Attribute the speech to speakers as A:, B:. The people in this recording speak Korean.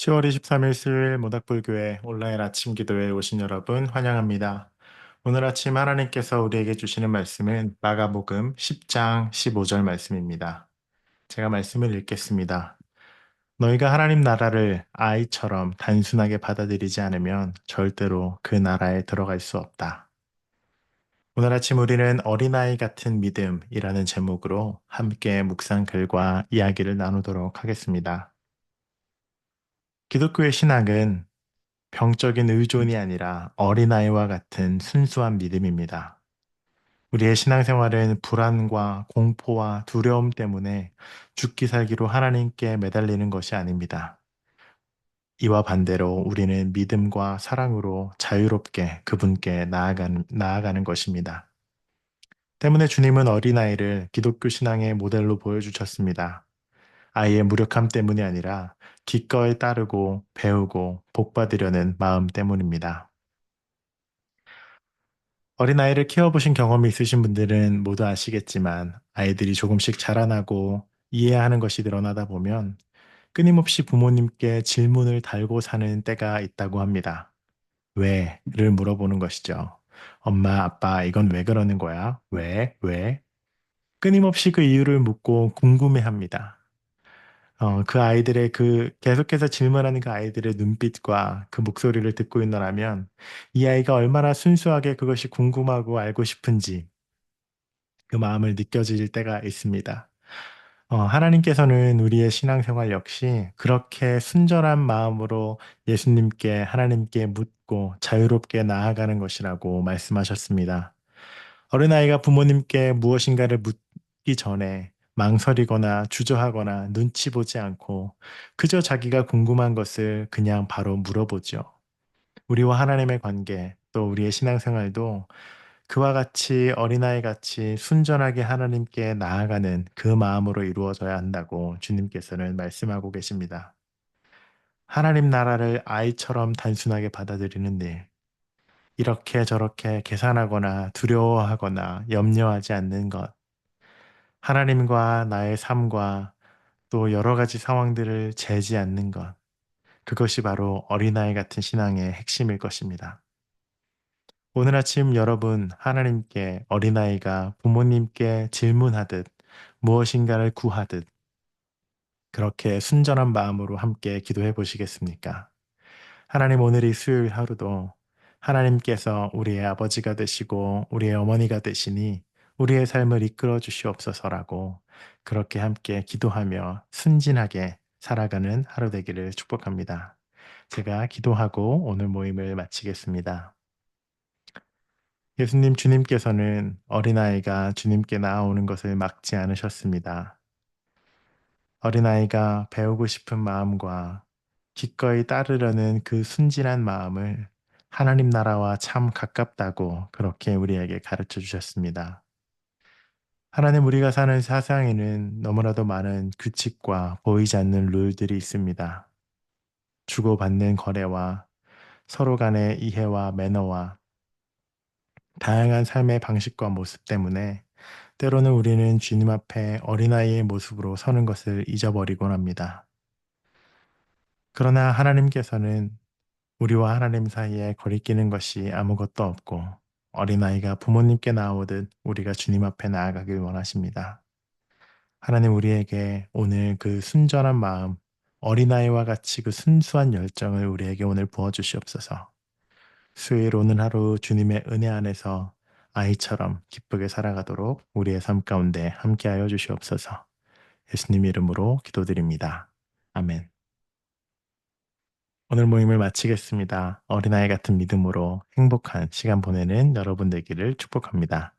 A: 10월 23일 수요일 모닥불교회 온라인 아침 기도에 오신 여러분 환영합니다. 오늘 아침 하나님께서 우리에게 주시는 말씀은 마가복음 10장 15절 말씀입니다. 제가 말씀을 읽겠습니다. 너희가 하나님 나라를 아이처럼 단순하게 받아들이지 않으면 절대로 그 나라에 들어갈 수 없다. 오늘 아침 우리는 어린아이 같은 믿음이라는 제목으로 함께 묵상 글과 이야기를 나누도록 하겠습니다. 기독교의 신학은 병적인 의존이 아니라 어린아이와 같은 순수한 믿음입니다. 우리의 신앙생활은 불안과 공포와 두려움 때문에 죽기 살기로 하나님께 매달리는 것이 아닙니다. 이와 반대로 우리는 믿음과 사랑으로 자유롭게 그분께 나아가는 것입니다. 때문에 주님은 어린아이를 기독교 신앙의 모델로 보여주셨습니다. 아이의 무력함 때문이 아니라 기꺼이 따르고 배우고 복받으려는 마음 때문입니다. 어린아이를 키워보신 경험이 있으신 분들은 모두 아시겠지만 아이들이 조금씩 자라나고 이해하는 것이 늘어나다 보면 끊임없이 부모님께 질문을 달고 사는 때가 있다고 합니다. 왜?를 물어보는 것이죠. 엄마, 아빠, 이건 왜 그러는 거야? 왜? 왜? 끊임없이 그 이유를 묻고 궁금해합니다. 그 아이들의 계속해서 질문하는 그 아이들의 눈빛과 그 목소리를 듣고 있노라면 이 아이가 얼마나 순수하게 그것이 궁금하고 알고 싶은지 그 마음을 느껴질 때가 있습니다. 하나님께서는 우리의 신앙생활 역시 그렇게 순전한 마음으로 예수님께, 하나님께 묻고 자유롭게 나아가는 것이라고 말씀하셨습니다. 어린아이가 부모님께 무엇인가를 묻기 전에 망설이거나 주저하거나 눈치 보지 않고 그저 자기가 궁금한 것을 그냥 바로 물어보죠. 우리와 하나님의 관계, 또 우리의 신앙생활도 그와 같이 어린아이 같이 순전하게 하나님께 나아가는 그 마음으로 이루어져야 한다고 주님께서는 말씀하고 계십니다. 하나님 나라를 아이처럼 단순하게 받아들이는 일, 이렇게 저렇게 계산하거나 두려워하거나 염려하지 않는 것, 하나님과 나의 삶과 또 여러 가지 상황들을 재지 않는 것, 그것이 바로 어린아이 같은 신앙의 핵심일 것입니다. 오늘 아침 여러분 하나님께 어린아이가 부모님께 질문하듯 무엇인가를 구하듯 그렇게 순전한 마음으로 함께 기도해 보시겠습니까? 하나님 오늘 이 수요일 하루도 하나님께서 우리의 아버지가 되시고 우리의 어머니가 되시니 우리의 삶을 이끌어 주시옵소서라고 그렇게 함께 기도하며 순진하게 살아가는 하루 되기를 축복합니다. 제가 기도하고 오늘 모임을 마치겠습니다. 예수님 주님께서는 어린아이가 주님께 나아오는 것을 막지 않으셨습니다. 어린아이가 배우고 싶은 마음과 기꺼이 따르려는 그 순진한 마음을 하나님 나라와 참 가깝다고 그렇게 우리에게 가르쳐 주셨습니다. 하나님 우리가 사는 세상에는 너무나도 많은 규칙과 보이지 않는 룰들이 있습니다. 주고받는 거래와 서로 간의 이해와 매너와 다양한 삶의 방식과 모습 때문에 때로는 우리는 주님 앞에 어린아이의 모습으로 서는 것을 잊어버리곤 합니다. 그러나 하나님께서는 우리와 하나님 사이에 거리끼는 것이 아무것도 없고 어린아이가 부모님께 나오듯 우리가 주님 앞에 나아가길 원하십니다. 하나님 우리에게 오늘 그 순전한 마음, 어린아이와 같이 그 순수한 열정을 우리에게 오늘 부어주시옵소서. 수요일 오늘 하루 주님의 은혜 안에서 아이처럼 기쁘게 살아가도록 우리의 삶 가운데 함께하여 주시옵소서. 예수님 이름으로 기도드립니다. 아멘. 오늘 모임을 마치겠습니다. 어린아이 같은 믿음으로 행복한 시간 보내는 여러분 되기를 축복합니다.